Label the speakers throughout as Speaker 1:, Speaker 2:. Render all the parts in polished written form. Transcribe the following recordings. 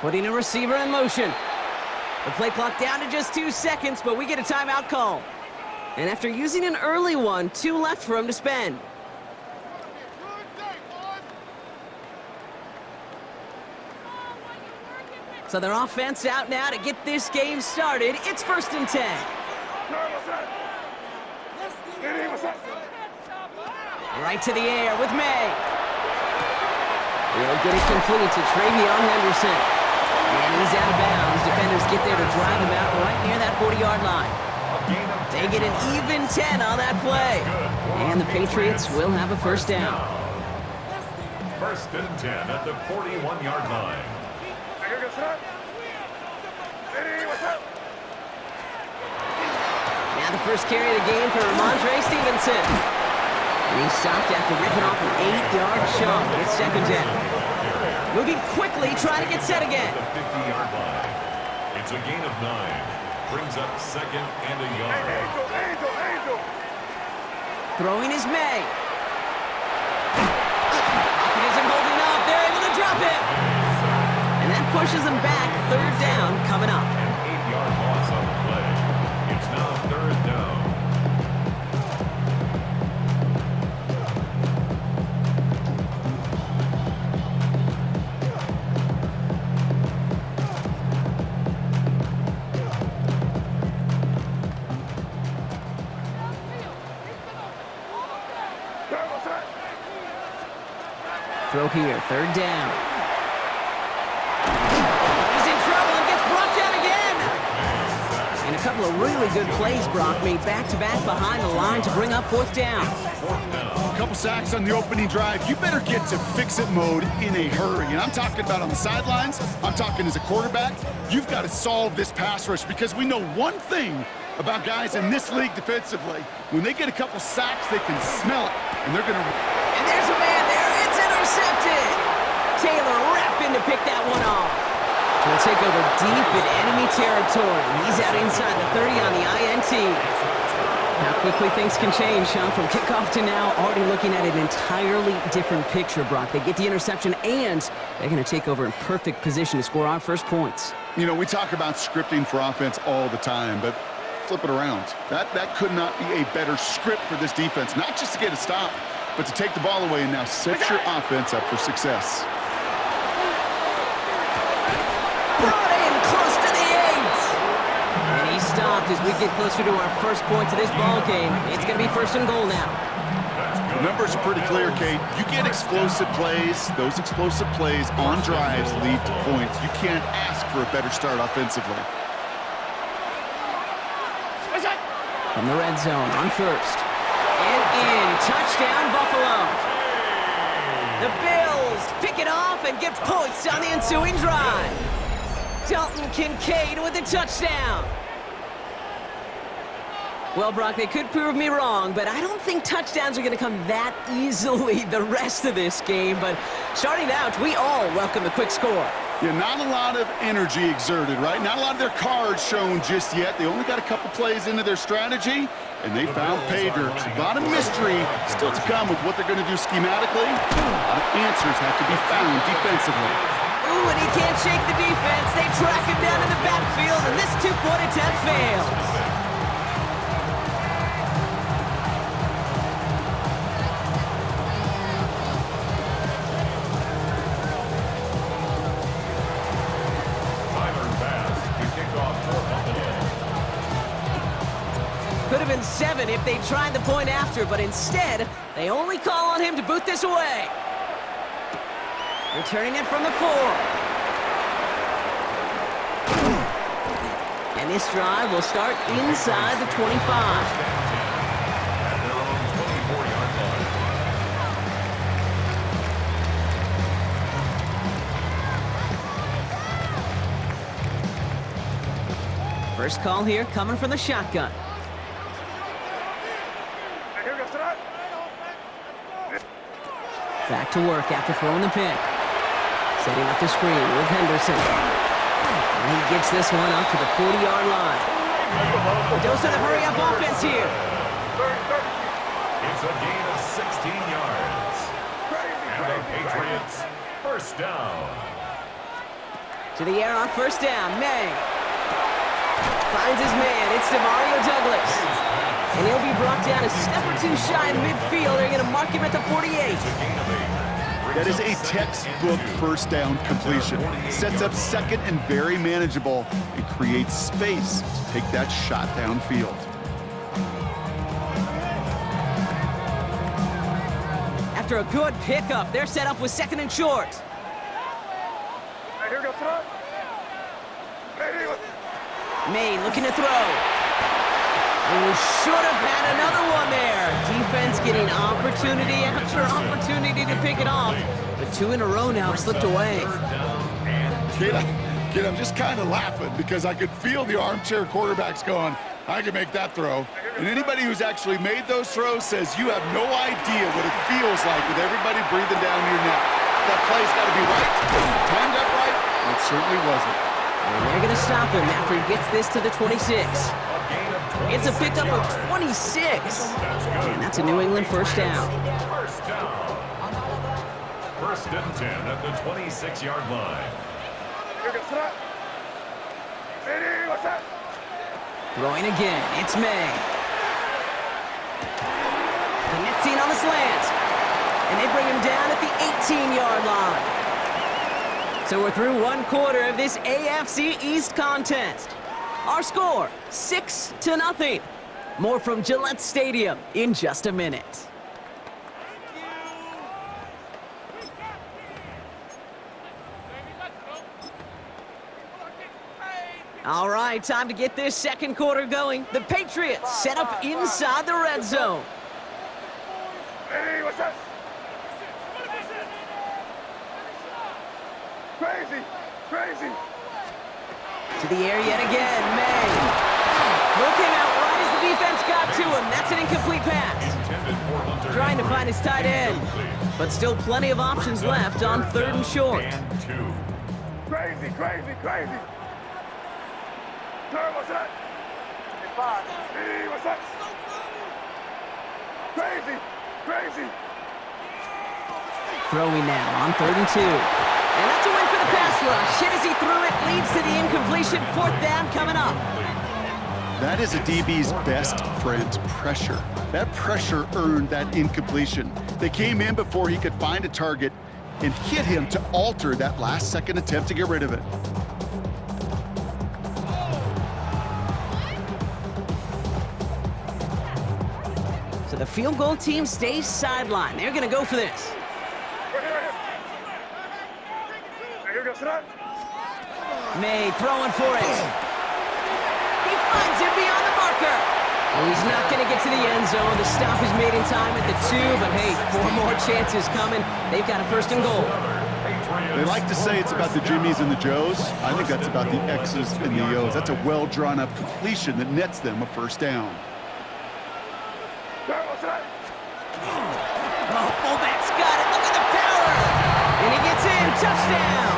Speaker 1: Putting a receiver in motion. The play clock down to just 2 seconds, but we get a timeout call. And after using an early one, 2 left for him to spend. So their offense out now to get this game started. It's 1st and 10. Right to the air with May. He'll get it complete to Travion Henderson. And he's out of bounds. Defenders get there to drive him out right near that 40-yard line. They get an even 10 on that play. And the Patriots will have a first down.
Speaker 2: 1st and 10 at the 41-yard line.
Speaker 1: Now the first carry of the game for Ramondre Stevenson. And he stopped after ripping off an 8-yard chunk. It's 2nd down. Moving quickly, trying to get set again.
Speaker 2: The 50-yard line. It's a gain of 9. Brings up 2nd and a yard.
Speaker 1: Throwing is May. Rocket isn't holding up. They're able to drop it. And that pushes them back. 3rd down coming up.
Speaker 2: An 8-yard loss on the play. It's now 3rd down.
Speaker 1: Throw here, 3rd down. He's in trouble and gets brought down again. And a couple of really good plays, Brock, made back-to-back behind the line to bring up 4th down.
Speaker 3: A couple sacks on the opening drive. You better get to fix-it mode in a hurry. And I'm talking about on the sidelines. I'm talking as a quarterback. You've got to solve this pass rush because we know one thing about guys in this league defensively. When they get a couple sacks, they can smell it, and they're going to...
Speaker 1: And there's a man there. It's intercepted. Taylor rapping to pick that one off. We'll take over deep in enemy territory. He's out inside the 30 on the INT. How quickly things can change, huh? From kickoff to now, already looking at an entirely different picture, Brock. They get the interception, and they're going to take over in perfect position to score our first points.
Speaker 3: You know, we talk about scripting for offense all the time, but flip it around. That could not be a better script for this defense, not just to get a stop, but to take the ball away and now set your offense up for success.
Speaker 1: Brought in close to the 8. And he stopped as we get closer to our first points of this ball game. It's going to be 1st and goal now.
Speaker 3: The numbers are pretty clear, Kate. You get explosive plays. Those explosive plays on drives lead to points. You can't ask for a better start offensively.
Speaker 1: From the red zone on 1st. And in. Touchdown, Buffalo. The Bills pick it off and get points on the ensuing drive. Dalton Kincaid with a touchdown. Well, Brock, they could prove me wrong, but I don't think touchdowns are going to come that easily the rest of this game. But starting out, we all welcome the quick score.
Speaker 3: Yeah, not a lot of energy exerted, right? Not a lot of their cards shown just yet. They only got a couple plays into their strategy, and they found pay dirt. A lot of mystery still to come with what they're going to do schematically. A lot of answers have to be found defensively.
Speaker 1: Ooh, and he can't shake the defense. They track him down in the backfield, and this 2-point attempt fails. Could have been 7 if they tried the point after, but instead, they only call on him to boot this away. Returning it from the 4. And this drive will start inside the 25. First call here coming from the shotgun. Back to work after throwing the pick. Setting up the screen with Henderson. And he gets this one up to the 40-yard line. Dose of the hurry-up offense here.
Speaker 2: It's a gain of 16 yards. And the Patriots, first down.
Speaker 1: To the air on first down, May. Finds his man, it's Demario Douglas. And he'll be brought down a step or two shy of midfield. They're going to mark him at the 48.
Speaker 3: That is a textbook first down completion. Sets up second and very manageable and creates space to take that shot downfield.
Speaker 1: After a good pickup, they're set up with second and short. May looking to throw. We should have had another one there. Defense getting opportunity after opportunity to pick it off. But two in a row now have slipped away.
Speaker 3: Kid, I'm just kind of laughing because I could feel the armchair quarterbacks going, I can make that throw. And anybody who's actually made those throws says you have no idea what it feels like with everybody breathing down your neck. That play's got to be right, timed up right, and it certainly wasn't.
Speaker 1: And they're going to stop him after he gets this to the 26. It's a pickup of 26. And that's a New England first down.
Speaker 2: First and 10 at the 26-yard line.
Speaker 1: Throwing again, it's May. Connecting on the slant. And they bring him down at the 18-yard line. So we're through one quarter of this AFC East contest. Our score, 6-0. More from Gillette Stadium in just a minute. All right, time to get this second quarter going. The Patriots set up inside the red zone.
Speaker 4: Hey, what's up? Crazy.
Speaker 1: To the air yet again, May. Throw came out right as the defense got to him. That's an incomplete pass. Trying to find his tight end, but still plenty of options left on third and short.
Speaker 4: Crazy. Turn, what's that? Hey, what's that? Crazy.
Speaker 1: Throwing now on third and 2. And that's a win for the pass rush. Hit as he threw it, leads to the incompletion. Fourth down coming up.
Speaker 3: That is a DB's best friend, pressure. That pressure earned that incompletion. They came in before he could find a target and hit him to alter that last-second attempt to get rid of it.
Speaker 1: So the field goal team stays sidelined. They're going to go for this. May throwing for it. He finds him beyond the marker. Well, he's not going to get to the end zone. The stop is made in time at the 2, but hey, 4 more chances coming. They've got a first and goal.
Speaker 3: They like to say it's about the Jimmies and the Joes. I think that's about the X's and the O's. That's a well-drawn-up completion that nets them a first down.
Speaker 1: Oh, fullback's got it. Look at the power. And he gets in. Touchdown.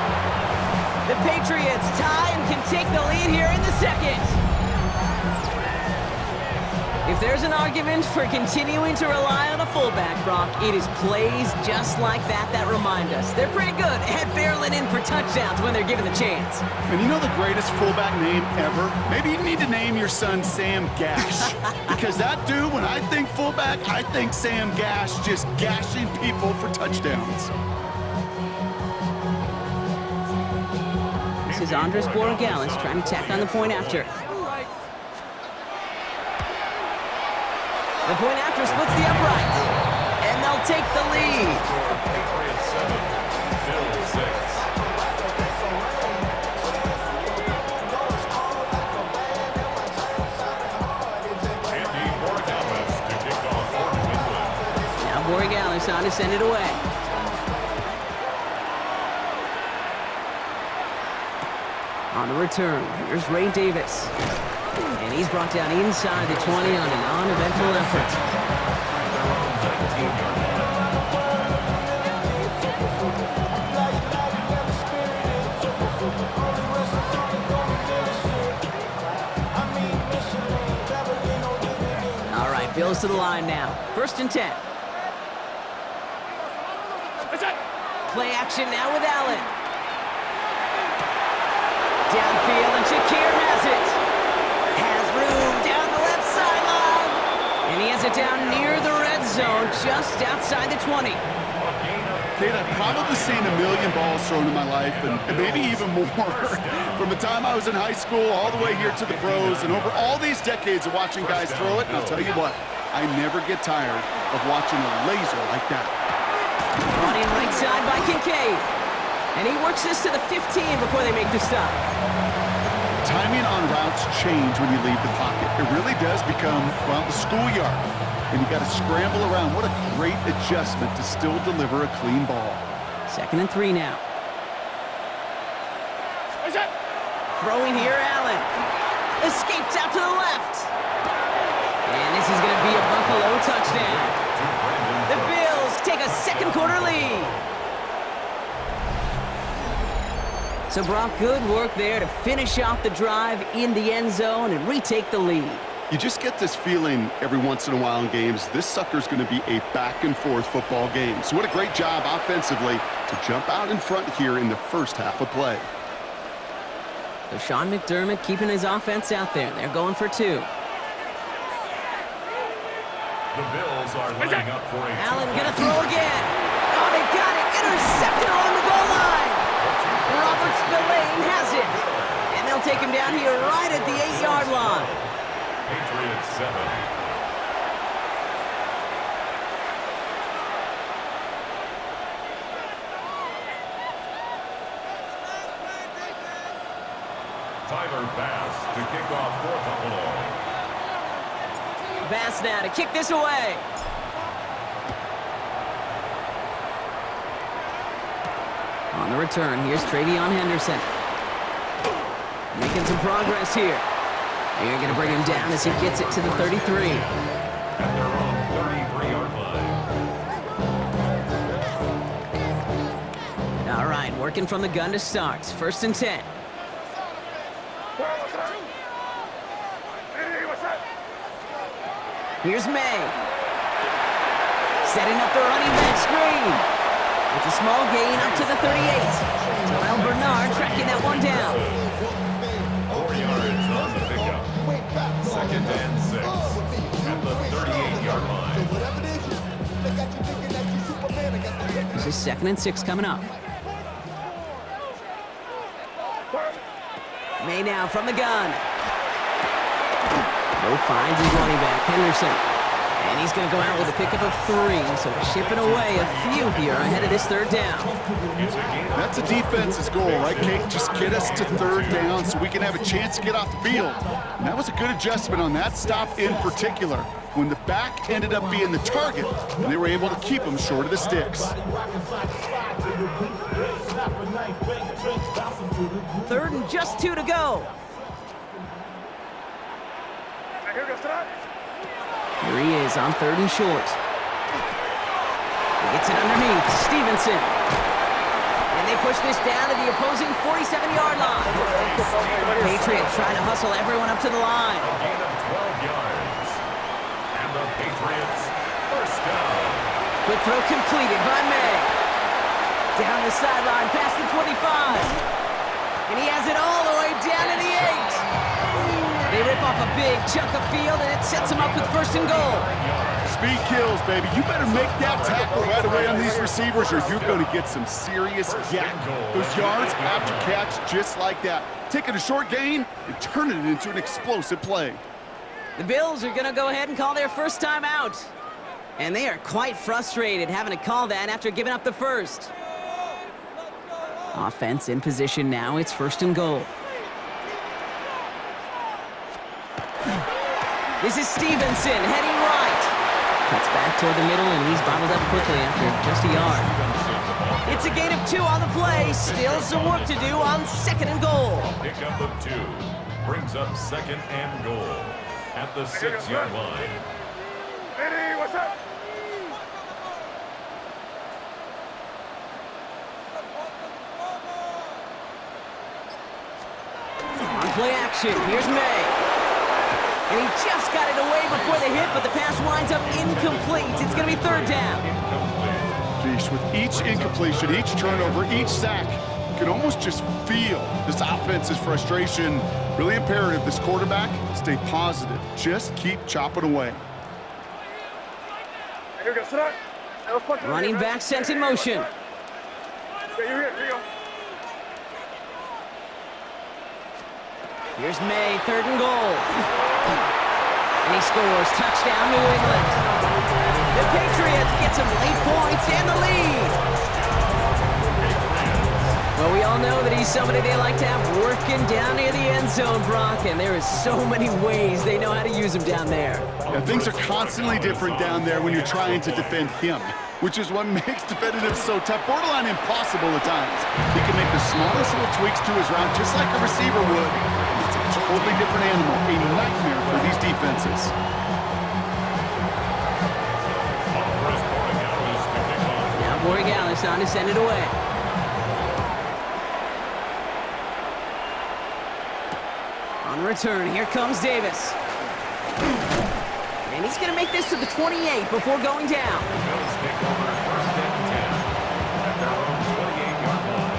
Speaker 1: The Patriots tie and can take the lead here in the second. If there's an argument for continuing to rely on a fullback, Brock, it is plays just like that remind us. They're pretty good at barreling in for touchdowns when they're given the chance.
Speaker 3: And you know the greatest fullback name ever? Maybe you need to name your son Sam Gash. Because that dude, when I think fullback, I think Sam Gash just gashing people for touchdowns.
Speaker 1: This is Andres Borregales trying to tack on the point after. The point after splits the upright, and they'll take the lead.
Speaker 2: Patriots 7, Bills 6. Andy Borregales to kick off for New England.
Speaker 1: Now Borregales on to send it away. On the return, here's Ray Davis. And he's brought down inside the 20 on an uneventful effort. All right, Bills to the line now. First and 10. Play action now with Allen. it down near the red zone, just outside the 20.
Speaker 3: Kate, I've probably seen a million balls thrown in my life, and maybe even more. From the time I was in high school all the way here to the pros, and over all these decades of watching guys throw it, and I'll tell you what, I never get tired of watching a laser like that.
Speaker 1: Running right side by Kincaid. And he works this to the 15 before they make the stop.
Speaker 3: Timing on routes change when you leave the pocket. It really does become, well, the schoolyard. And you got to scramble around. What a great adjustment to still deliver a clean ball.
Speaker 1: 2nd and 3 now. Throwing here, Allen. Escapes out to the left. And this is going to be a Buffalo touchdown. The Bills take a second quarter lead. So Brock, good work there to finish off the drive in the end zone and retake the lead.
Speaker 3: You just get this feeling every once in a while in games, this sucker's going to be a back-and-forth football game. So what a great job offensively to jump out in front here in the first half of play.
Speaker 1: So Sean McDermott keeping his offense out there. They're going for 2.
Speaker 2: The Bills are lining up for a
Speaker 1: Allen gonna throw again. Oh, they got it. Intercepted on the goal line. Robert Spillane has it. And they'll take him down here right at the 8-yard line.
Speaker 2: Patriots 7. Tyler Bass to kick off for Buffalo.
Speaker 1: Bass now to kick this away. On the return, here's Travion Henderson. Making some progress here. They're going to bring him down as he gets it to the 33.
Speaker 2: At their own 33-yard line.
Speaker 1: All right, working from the gun to start. 1st and 10. Here's May. Setting up the running back screen. It's a small gain up to the 38. Terrell Bernard tracking that one down.
Speaker 2: 4 yards on the pickup. 2nd and 6. At the 38-yard line.
Speaker 1: This is 2nd and 6 coming up. May now from the gun. Bo finds his running back, Henderson. And he's going to go out with a pickup of 3, so chipping away a few here ahead of this 3rd down.
Speaker 3: That's a defense's goal, right, Kate? Just get us to 3rd down so we can have a chance to get off the field. And that was a good adjustment on that stop in particular, when the back ended up being the target, and they were able to keep him short of the sticks.
Speaker 1: 3rd and just 2 to go. Here he is on 3rd and short. He gets it underneath. Stevenson. And they push this down to the opposing 47-yard line. Patriots trying to hustle everyone up to the line.
Speaker 2: A gain of 12 yards. And the Patriots first down.
Speaker 1: Quick throw completed by May. Down the sideline past the 25. And he has it all the way down to the 8. They rip off a big chunk of field, and it sets them up with 1st and goal.
Speaker 3: Speed kills, baby. You better make that tackle right away on these receivers, or you're going to get some serious yak. Those yards after catch just like that. Taking a short gain and turning it into an explosive play.
Speaker 1: The Bills are going to go ahead and call their first time out. And they are quite frustrated having to call that after giving up the first. Offense in position now. It's 1st and goal. This is Stevenson heading right. Cuts back toward the middle, and he's bottled up quickly after just a yard. It's a gain of 2 on the play. Still some work to do on 2nd and goal.
Speaker 2: Pickup of 2 brings up 2nd and goal at the 6-yard line.
Speaker 4: What's up?
Speaker 1: On play action, here's May. And he just got it away before the hit, but the pass winds up incomplete. It's going to be 3rd down.
Speaker 3: Jeez, with each incompletion, each turnover, each sack, you can almost just feel this offense's frustration. Really imperative, this quarterback, stay positive. Just keep chopping away.
Speaker 4: Here we go. Sit down. Hey, let's punch it in
Speaker 1: Running
Speaker 4: here, man.
Speaker 1: back sent in motion.
Speaker 4: Yeah, you're here. Here you go.
Speaker 1: Here's May, 3rd and goal. And he scores. Touchdown, New England. The Patriots get some late points and the lead. Well, we all know that he's somebody they like to have working down near the end zone, Brock, and there is so many ways they know how to use him down there.
Speaker 3: Yeah, things are constantly different down there when you're trying to defend him, which is what makes defending him so tough, borderline impossible at times. He can make the smallest little tweaks to his route just like a receiver would. It's a totally different animal, a nightmare for these defenses.
Speaker 1: Now Borregales on to send it away. On return, here comes Davis. And he's going to make this to the 28 before going down.
Speaker 2: Bills take over 1st and 10 at their own 28-yard line.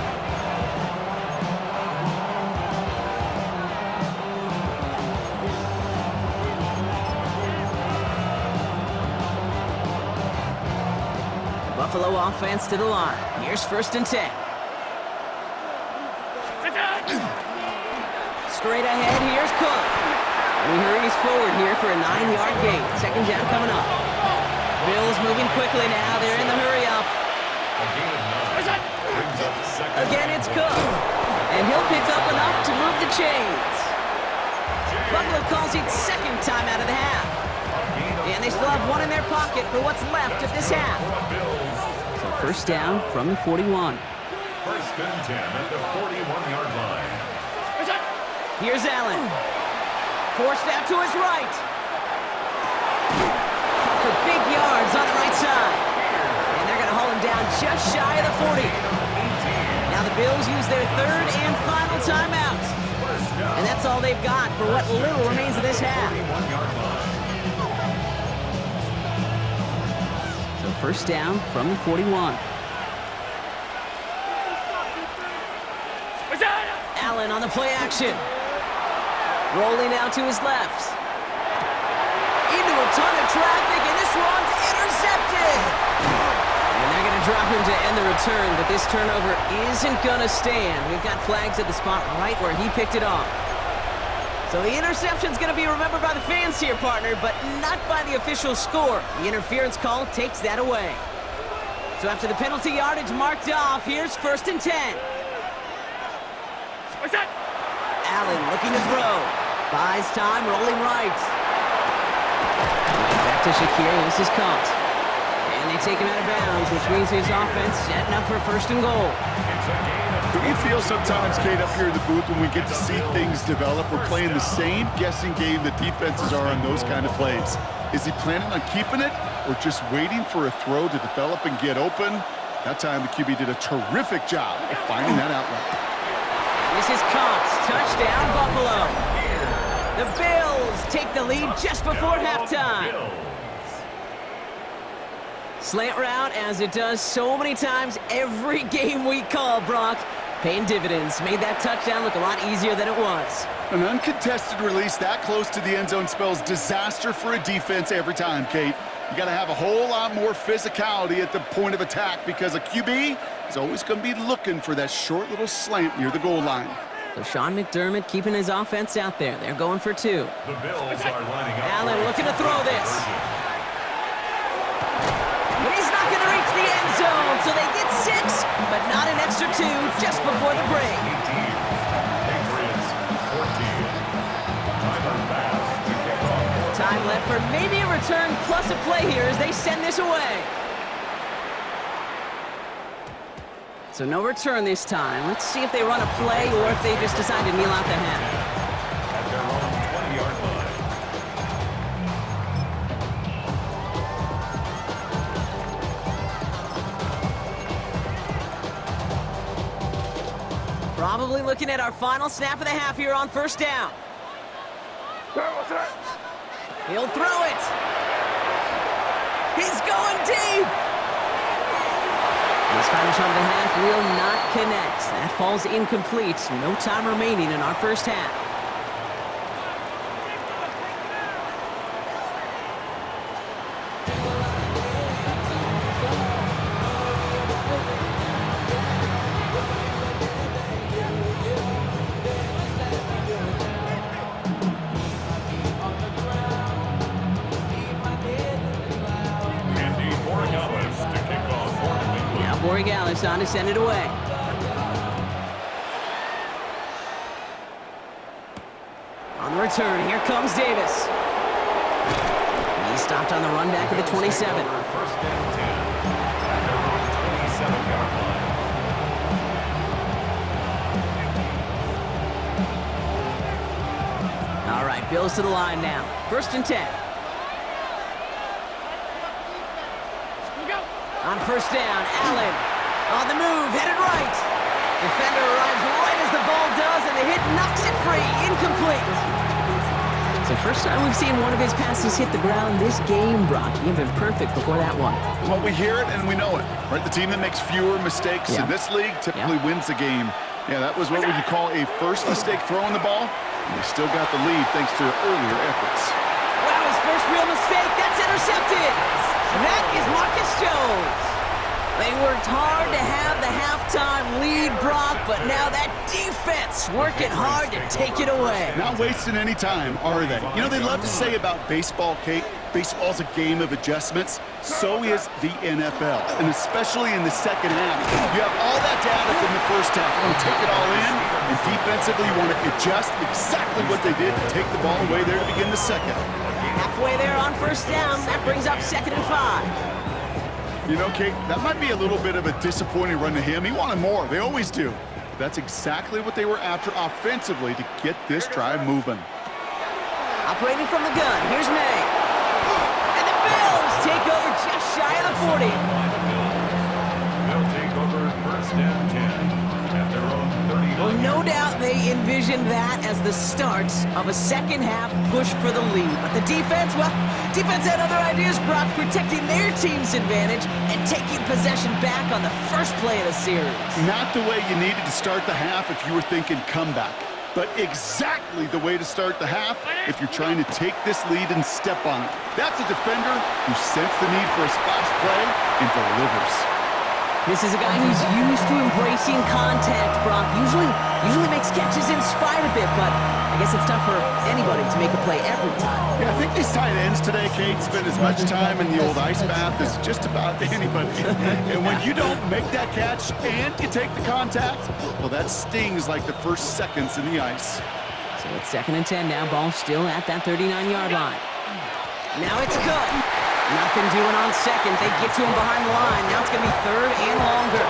Speaker 1: The Buffalo offense to the line. Here's 1st and 10. Straight ahead, here's Cook. And he hurries forward here for a 9-yard gain. 2nd down coming up. Bills moving quickly now. They're in the hurry up.
Speaker 2: A gain of 9 brings up 2nd.
Speaker 1: Again, it's Cook. And he'll pick up enough to move the chains. Buffalo calls it 2nd time out of the half. And they still have one in their pocket for what's left of this half. So 1st down from the 41.
Speaker 2: 1st and 10 at the 41-yard line.
Speaker 1: Here's Allen. Forced out to his right. For big yards on the right side. And they're going to haul him down just shy of the 40. Now the Bills use their 3rd and final timeout. And that's all they've got for what little remains of this half. So 1st down from the 41. Allen on the play action. Rolling out to his left. Into a ton of traffic, and this one's intercepted. And they're going to drop him to end the return, but this turnover isn't going to stand. We've got flags at the spot right where he picked it off. So the interception's going to be remembered by the fans here, partner, but not by the official score. The interference call takes that away. So after the penalty yardage marked off, here's 1st and 10. Allen looking to throw. Buys time, rolling right. Back to Shakir, this is caught. And they take him out of bounds, which means his offense setting up for 1st and goal.
Speaker 3: Do we feel sometimes, Kate, up here in the booth when we get to see things develop, we're playing the same guessing game that defenses are on those kind of plays? Is he planning on keeping it or just waiting for a throw to develop and get open? That time the QB did a terrific job of finding that outlet.
Speaker 1: This is caught. Touchdown, Buffalo. The Bills take the lead just before halftime. Slant route, as it does so many times every game we call, Brock. Paying dividends. Made that touchdown look a lot easier than it was.
Speaker 3: An uncontested release that close to the end zone spells disaster for a defense every time, Kate. You got to have a whole lot more physicality at the point of attack because a QB is always going to be looking for that short little slant near the goal line.
Speaker 1: So Sean McDermott keeping his offense out there. They're going for 2.
Speaker 2: The Bills are lining up.
Speaker 1: Allen looking to throw this. But he's not going to reach the end zone, so they get 6, but not an extra 2 just before the break.
Speaker 2: Patriots 14. Tyler Bass to kick off.
Speaker 1: Time left for maybe a return plus a play here as they send this away. So no return this time. Let's see if they run a play or if they just decide to kneel out the half.
Speaker 2: At their own 20-yard line.
Speaker 1: Probably looking at our final snap of the half here on 1st down. He'll throw it. He's going deep. This final shot of the half will not connect. That falls incomplete. No time remaining in our 1st half. Gallis on to send it away. On the return, here comes Davis. He stopped on the run back at the 27.
Speaker 2: First and 10 at their own 27-yard line.
Speaker 1: All right, Bills to the line now. First and 10. On first down, Allen. On the move, headed right. Defender arrives right as the ball does, and the hit knocks it free. Incomplete. It's the first time we've seen one of his passes hit the ground this game, Brock. He had been perfect before that one.
Speaker 3: Well, we hear it and we know it, right? The team that makes fewer mistakes in this league typically wins the game. Yeah, that was what would you call a first mistake throwing the ball, and they still got the lead thanks to earlier efforts.
Speaker 1: Wow, his first real mistake. That's intercepted. That is Marcus Jones. They worked hard to have the halftime lead, Brock, but now that defense working hard to take it away.
Speaker 3: Not wasting any time, are they? You know, they love to say about baseball, Kate, baseball's a game of adjustments. So is the NFL, and especially in the second half. You have all that data from the first half. You want to take it all in, and defensively you want to adjust exactly what they did to take the ball away there to begin the second.
Speaker 1: Halfway there on first down. That brings up 2nd and 5.
Speaker 3: You know, Kate, that might be a little bit of a disappointing run to him. He wanted more. They always do. But that's exactly what they were after offensively to get this drive moving.
Speaker 1: Operating from the gun, here's May. And the Bills take over just shy of the 40.
Speaker 2: They'll take over first and 10 at their own 39.
Speaker 1: Well, no doubt they envisioned that as the start of a second-half push for the lead. But the defense, well, defense had other ideas, Brock, protecting their team's advantage and taking possession back on the first play of the series.
Speaker 3: Not the way you needed to start the half if you were thinking comeback, but exactly the way to start the half if you're trying to take this lead and step on it. That's a defender who sensed the need for a splash play and delivers.
Speaker 1: This is a guy who's used to embracing contact, Brock. Usually makes catches in spite of it, but I guess it's tough for anybody to make a play every time.
Speaker 3: Yeah, I think these tight ends today, Kate, spend as much time in the old ice bath as just about anybody. And when you don't make that catch and you take the contact, well, that stings like the first seconds in the ice.
Speaker 1: So it's 2nd and 10 now. Ball still at that 39-yard line. Now it's Cook. Nothing doing on second. They get to him behind the line. Now it's going to be 3rd and longer.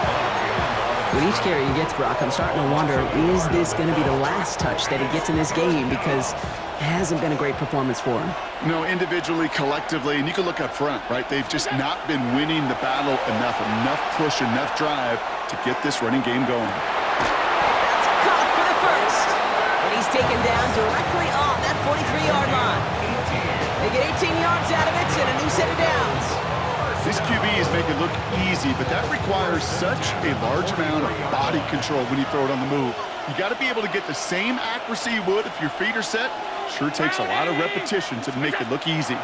Speaker 1: With each carry he gets, Brock, I'm starting to wonder, is this going to be the last touch that he gets in this game? Because it hasn't been a great performance for him.
Speaker 3: No, individually, collectively, and you can look up front, right? They've just not been winning the battle enough push, enough drive to get this running game going.
Speaker 1: That's caught for the first. And he's taken down directly on that 43-yard line. They get 18 yards out of it and a new set of downs.
Speaker 3: This QB is making it look easy, but that requires such a large amount of body control when you throw it on the move. You got to be able to get the same accuracy you would if your feet are set. Sure takes a lot of repetition to make it look easy.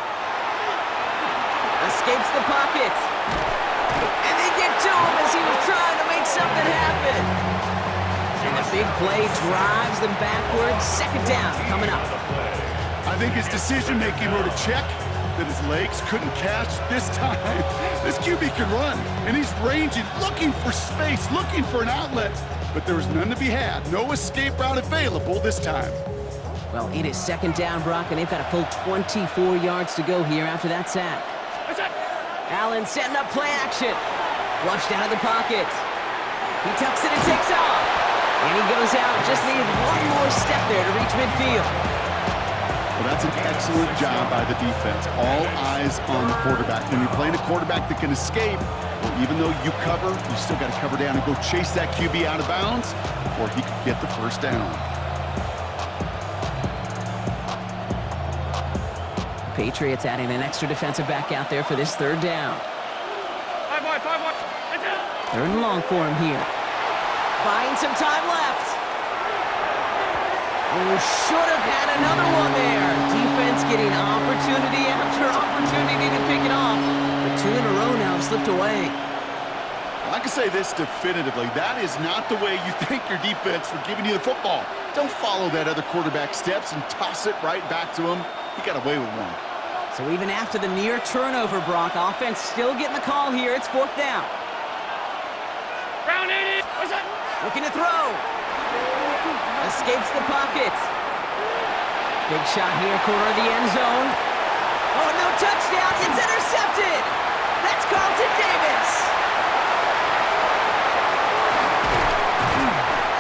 Speaker 1: Escapes the pocket. And they get to him as he was trying to make something happen. And the big play drives them backwards. 2nd down coming up.
Speaker 3: I think his decision-making wrote a check that his legs couldn't catch this time. This QB can run, and he's ranging, looking for space, looking for an outlet. But there was none to be had. No escape route available this time.
Speaker 1: Well, it is 2nd down, Brock, and they've got a full 24 yards to go here after that sack. Allen setting up play action. Flushed out of the pocket. He tucks it and takes off. And he goes out. Just needed one more step there to reach midfield.
Speaker 3: Well, that's an excellent job by the defense. All eyes on the quarterback. When you're playing a quarterback that can escape, well, even though you cover, you still got to cover down and go chase that QB out of bounds before he could get the first down.
Speaker 1: Patriots adding an extra defensive back out there for this 3rd down. 3rd and long for him here. Buying some time left. Oh, should have had another one there. Defense getting opportunity after opportunity to pick it off. But 2 in a row now have slipped away.
Speaker 3: I can say this definitively. That is not the way you thank your defense for giving you the football. Don't follow that other quarterback steps and toss it right back to him. He got away with one.
Speaker 1: So even after the near turnover, Brock, offense still getting the call here. It's 4th down. Looking to throw. Escapes the pocket. Big shot here, corner of the end zone. Oh, no touchdown. It's intercepted. That's Carlton Davis.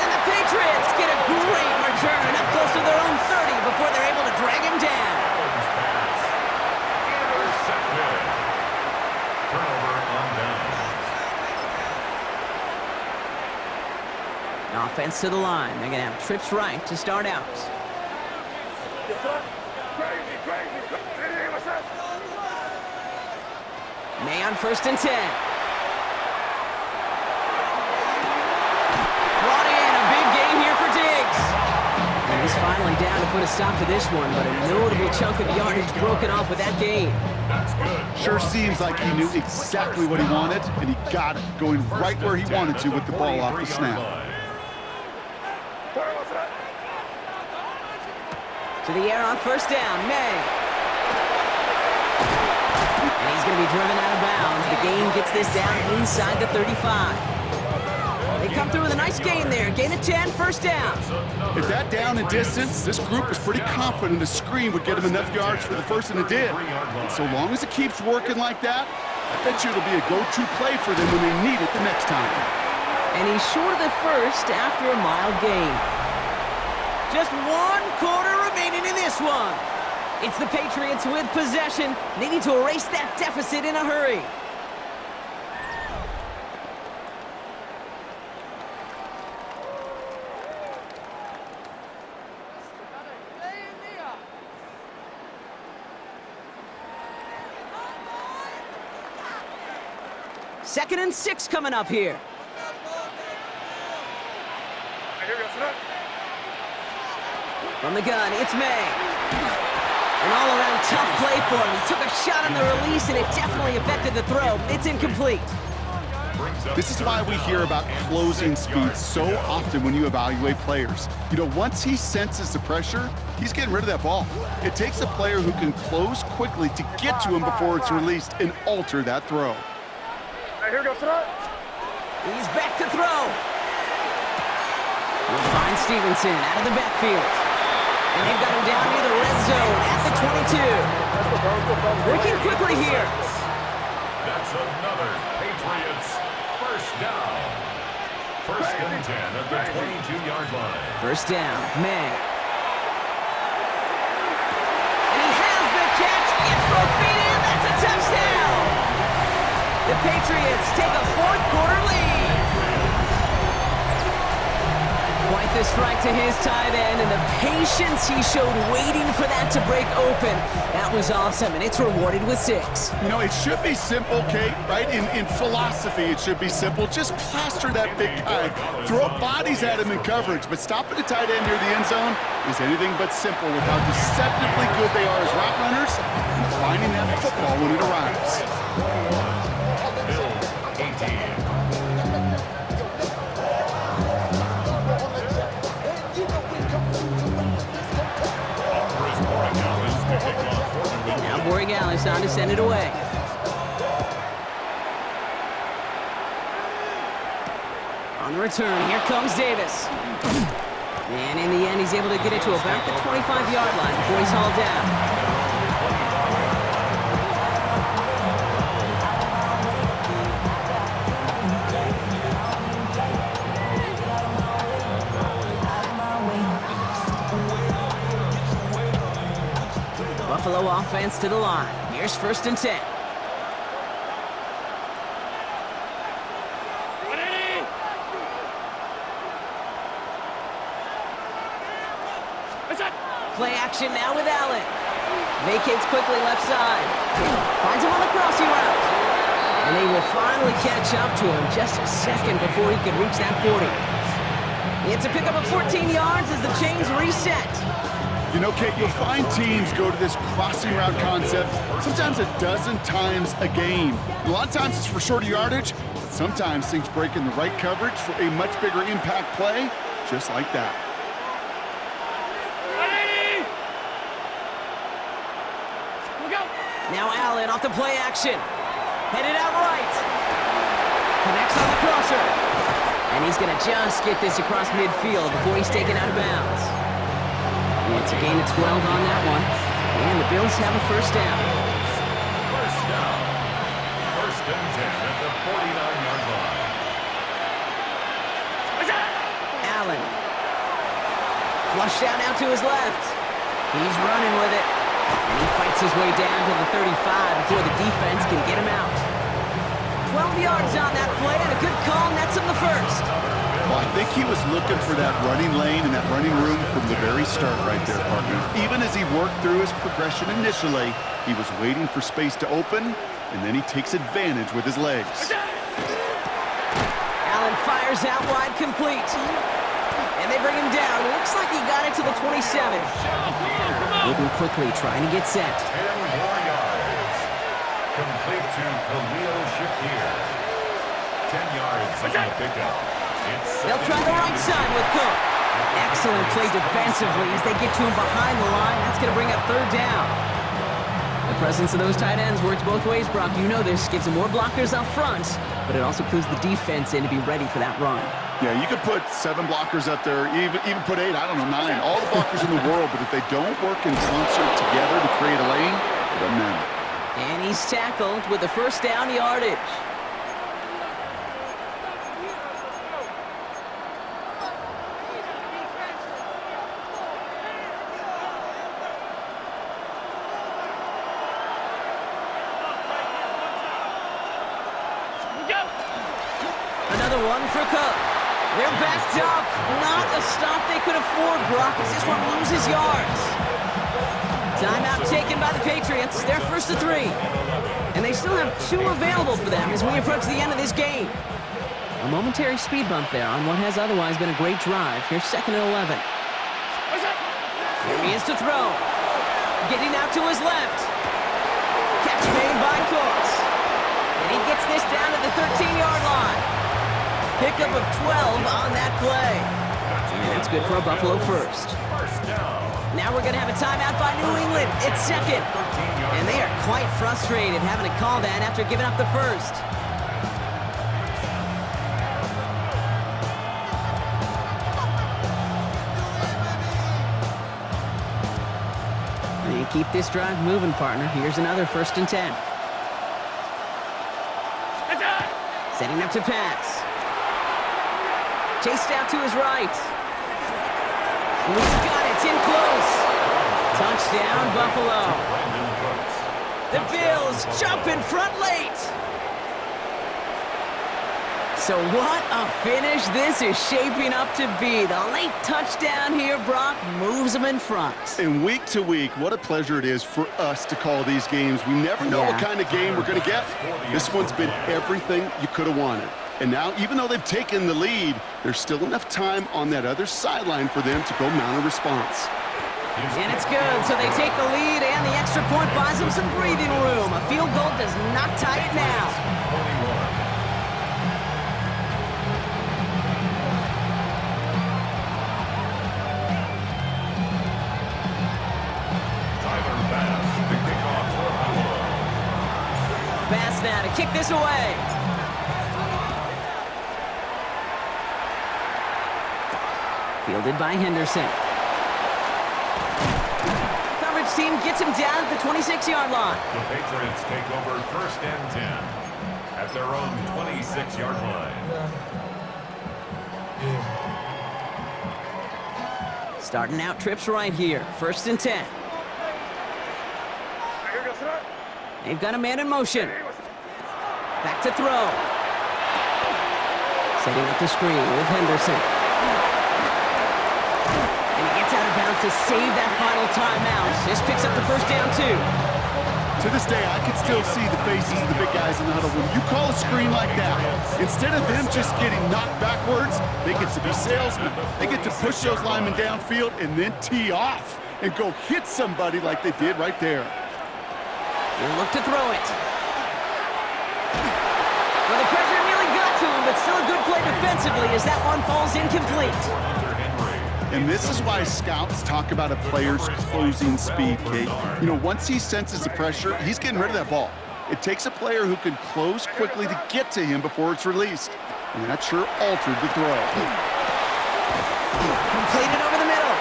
Speaker 1: And the Patriots get a great return up close to their own 30 before they're able to drag him down.
Speaker 2: Intercepted. Turnover on downs.
Speaker 1: Offense to the line. They're going to have trips right to start out. May on 1st and 10. Brought in a big gain here for Diggs. And he's finally down to put a stop to this one, but a notable chunk of yardage broken off with that gain.
Speaker 2: That's good.
Speaker 3: Sure seems like he knew exactly what he wanted, and he got it, going right where he wanted to with the ball off the snap.
Speaker 1: To the air on 1st down, May. And he's going to be driven out of bounds. The gain gets this down inside the 35. They come through with a nice gain there. Gain of 10, 1st down.
Speaker 3: At that down and distance, this group was pretty confident a screen would get him enough yards for the first, and it did. And so long as it keeps working like that, I bet you it'll be a go-to play for them when they need it the next time.
Speaker 1: And he's short of the first after a mild gain. Just 1 quarter remaining in this one. It's the Patriots with possession. They need to erase that deficit in a hurry. Second and 6 coming up here. From the gun, it's May. An all-around tough play for him. He took a shot on the release, and it definitely affected the throw. It's incomplete.
Speaker 3: This is why we hear about closing speed so often when you evaluate players. You know, once he senses the pressure, he's getting rid of that ball. It takes a player who can close quickly to get to him before it's released and alter that throw.
Speaker 4: Here goes throw.
Speaker 1: He's back to throw. We'll find Stevenson out of the backfield. And they've got him down near the red zone at the 22. Working quickly here.
Speaker 2: That's another Patriots first down. 1st and 10 at the 22-yard line.
Speaker 1: 1st down, May. And he has the catch. Gets both feet in. That's a touchdown. The Patriots take a 4th quarter lead. Quite the strike to his tight end, and the patience he showed waiting for that to break open. That was awesome, and it's rewarded with 6.
Speaker 3: You know, it should be simple, Kate, right? In philosophy, it should be simple. Just plaster that big guy. Throw bodies at him in coverage, but stopping the tight end near the end zone is anything but simple with how deceptively good they are as route runners and finding that football when it arrives.
Speaker 2: Bill 18.
Speaker 1: Now Borregales on to send it away. On the return, here comes Davis. And in the end, he's able to get it to about the 25-yard line before he's hauled down. Buffalo offense to the line. Here's 1st and 10. Play action now with Allen. Vacates quickly left side. Finds him on the crossing route. And they will finally catch up to him just a second before he can reach that 40. It's a pickup of 14 yards as the chains reset.
Speaker 3: You know, Kate, you'll find teams go to this crossing route concept sometimes a dozen times a game. A lot of times it's for shorter yardage, but sometimes things break in the right coverage for a much bigger impact play, just like that.
Speaker 1: Now Allen off the play action. Headed out right. Connects on the crosser. And he's going to just get this across midfield before he's taken out of bounds. It's a gain of 12 on that one. And the Bills have a first down.
Speaker 2: First down. First and 10 at the 49-yard line.
Speaker 1: Allen. Flushed out now to his left. He's running with it. And he fights his way down to the 35 before the defense can get him out. 12 yards on that play and a good call nets him the first.
Speaker 3: Well, I think he was looking for that running lane and that running room from the very start right there, partner. Even as he worked through his progression initially, he was waiting for space to open, and then he takes advantage with his legs.
Speaker 1: Allen fires out wide, complete. And they bring him down. Looks like he got it to the 27. Moving quickly, trying to get set.
Speaker 2: 10 more yards. Complete to Khalil Shakir. 10 yards on the pickup.
Speaker 1: They'll try the right side with Cook. Excellent play defensively as they get to him behind the line. That's going to bring up third down. The presence of those tight ends works both ways, Brock. You know this. Gives them more blockers up front, but it also clues the defense in to be ready for that run.
Speaker 3: Yeah, you could put 7 blockers up there, even put 8, I don't know, 9. All the blockers in the world, but if they don't work in concert together to create a lane, it doesn't matter.
Speaker 1: And he's tackled with the first down yardage. Another one for Cook. They're backed up. Not a stop they could afford, Brock, as this one loses yards. Timeout taken by the Patriots. They're first to 3. And they still have 2 available for them as we approach the end of this game. A momentary speed bump there on what has otherwise been a great drive. Here's second and 11. Here he is to throw. Getting out to his left. Catch made by Cooks. And he gets this down to the 13-yard line. Pickup of 12 on that play. And that's good for a Buffalo first. Now we're going to have a timeout by New England. It's second. And they are quite frustrated having to call that after giving up the first. And keep this drive moving, partner. Here's another first and 10. Setting up to pass. Chased out to his right. He's got it. It's in close. Touchdown, Buffalo. The Bills jump in front late. So what a finish this is shaping up to be. The late touchdown here, Brock, moves them in front.
Speaker 3: And week to week, what a pleasure it is for us to call these games. We never know what kind of game we're going to get. This one's been everything you could have wanted. And now, even though they've taken the lead, there's still enough time on that other sideline for them to go mount a response.
Speaker 1: And it's good, so they take the lead, and the extra point buys them some breathing room. A field goal does not tie it now. Bass now to kick this away. Fielded by Henderson. Coverage team gets him down at the 26-yard line.
Speaker 2: The Patriots take over first and 10 at their own 26-yard line.
Speaker 1: Starting out trips right here. First and 10. They've got a man in motion. Back to throw. Setting up the screen with Henderson. And he gets out of bounds to save that final timeout. This picks up the first down, too.
Speaker 3: To this day, I can still see the faces of the big guys in the huddle. When you call a screen like that, instead of them just getting knocked backwards, they get to be salesmen. They get to push those linemen downfield and then tee off and go hit somebody like they did right there.
Speaker 1: He'll look to throw it. Well, the pressure nearly got to him, but still a good play defensively as that one falls incomplete.
Speaker 3: And this is why scouts talk about a player's closing speed, Kate. You know, once he senses the pressure, he's getting rid of that ball. It takes a player who can close quickly to get to him before it's released. And that sure altered the throw.
Speaker 1: Completed over the middle.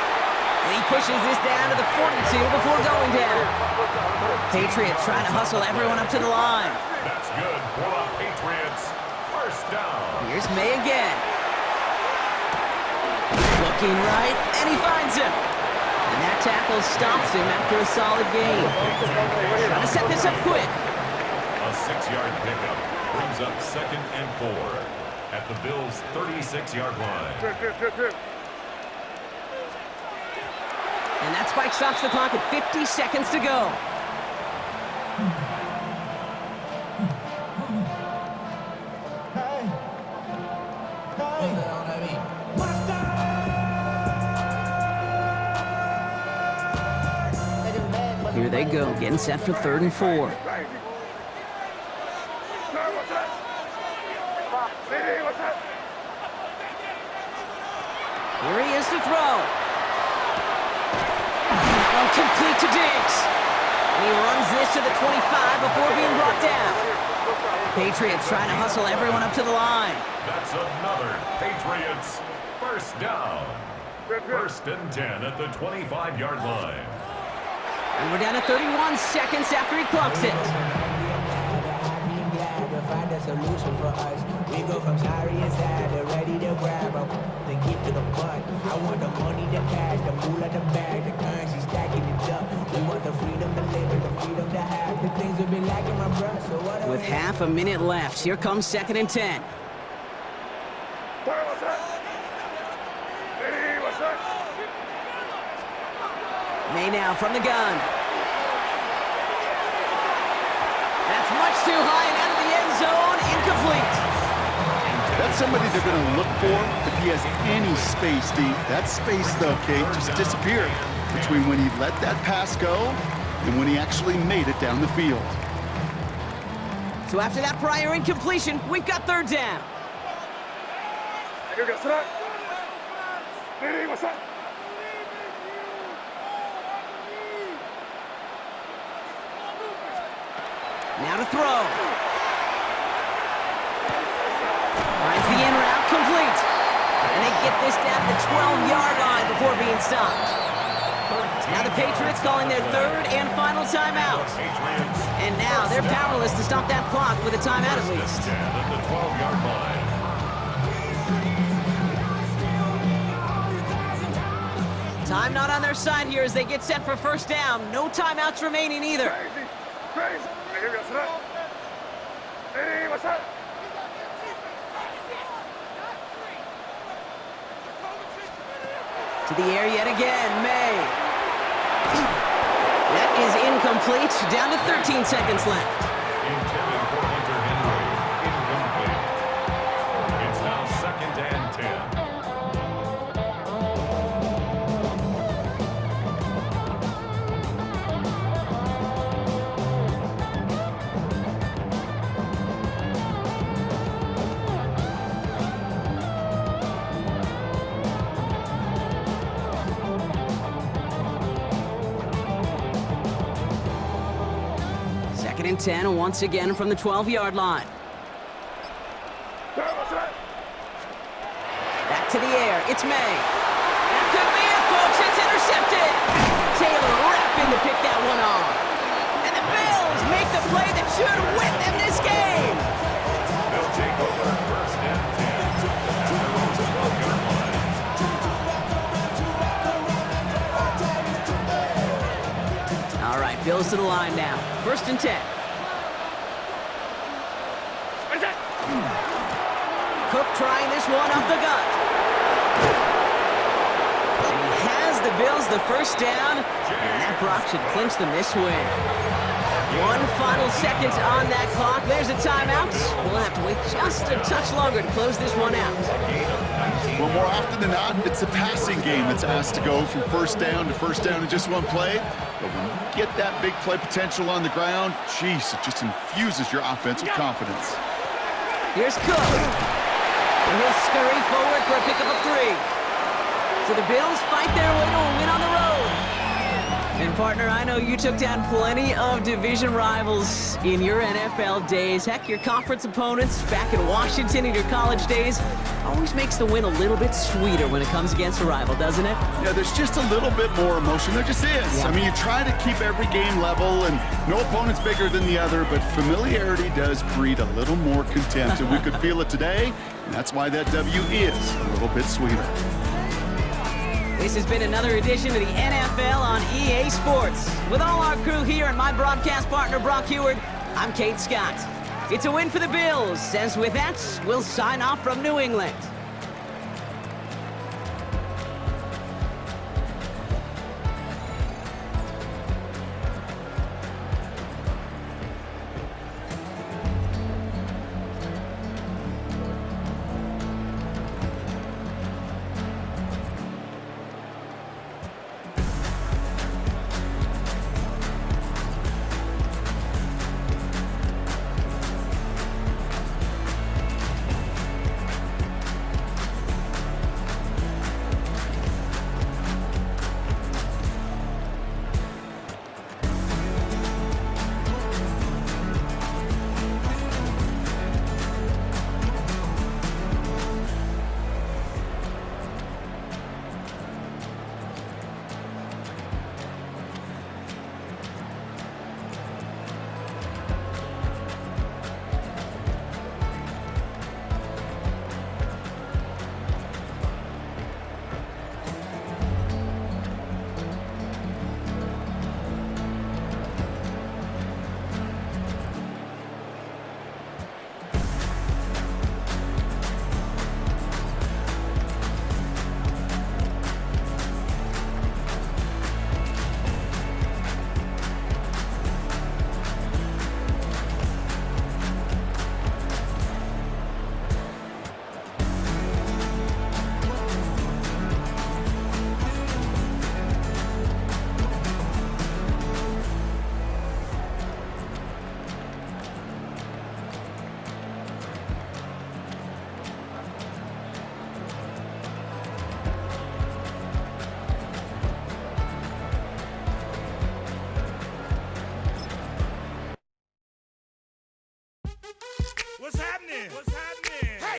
Speaker 1: And he pushes this down to the 42 before going down. Patriots trying to hustle everyone up to the line.
Speaker 2: That's good for the Patriots. First down.
Speaker 1: Here's May again. Looking right, and he finds him. And that tackle stops him after a solid gain. Trying to set this up quick.
Speaker 2: A 6-yard pickup brings up 2nd and 4 at the Bills' 36-yard line.
Speaker 1: And that spike stops the clock at 50 seconds to go. Here they go, getting set for 3rd and 4. Here he is to throw. That one complete to Diggs. And he runs this to the 25 before being brought down. Patriots trying to hustle everyone up to the line.
Speaker 2: That's another Patriots first down. 1st and 10 at the 25-yard line.
Speaker 1: And we're down to 31 seconds after he clocks it.
Speaker 5: Find a solution for us. We go from sorry and sad to ready to grab up. Then keep to the fun. I want the money, the cash, the moolah, the bag, the currency stacking it up. We want the freedom to live and the freedom to have the things we've been lacking, my bruh. So what?
Speaker 1: With half a minute left, here comes 2nd and 10. May now from the gun. That's much too high and out of the end zone. Incomplete.
Speaker 3: That's somebody they're going to look for if he has any space deep. That space, though, Kate, just disappeared between when he let that pass go and when he actually made it down the field.
Speaker 1: So after that prior incompletion, we've got 3rd down. Now to throw. Finds the in route complete. And they get this down to the 12-yard line before being stopped. Now the Patriots calling their 3rd and final timeout. And now they're powerless to stop that clock with a timeout at least.
Speaker 2: At the 12-yard line.
Speaker 1: Time not on their side here as they get set for 1st down. No timeouts remaining either. To the air yet again, May. That is incomplete. Down to 13 seconds left.
Speaker 2: Intended for Hunter Henry. Incomplete. It's now 2nd and 10.
Speaker 1: And 10 once again from the 12-yard line. Back to the air. It's May. That could be it, folks. It's intercepted. Taylor rapping to pick that one off. And the Bills make the play that should win them this game.
Speaker 2: They'll take over 1st and 10 at their own 12-yard line.
Speaker 1: All right, Bills to the line now. 1st and 10. Cook trying this one up the gut. And he has the Bills the 1st down, and that Brock should clinch them this win. 1 final seconds on that clock. There's a timeout. We'll have to wait just a touch longer to close this one out.
Speaker 3: Well, more often than not, it's the passing game that's asked to go from 1st down to 1st down in just one play. But when you get that big play potential on the ground, geez, it just infuses your offense with confidence.
Speaker 1: Here's Cook. And he'll scurry forward for a pickup of 3. So the Bills fight their way to a win on the road. And Partner, I know you took down plenty of division rivals in your NFL days. Heck, your conference opponents back in Washington in your college days always makes the win a little bit sweeter when it comes against a rival, doesn't it?
Speaker 3: Yeah, there's just a little bit more emotion. There just is.
Speaker 1: Yeah.
Speaker 3: I mean, you try to keep every game level, and no opponent's bigger than the other, but familiarity does breed a little more contempt, and we could feel it today, and that's why that W is a little bit sweeter.
Speaker 1: This has been another edition of the NFL on EA Sports. With all our crew here and my broadcast partner, Brock Heward, I'm Kate Scott. It's a win for the Bills, as with that, we'll sign off from New England.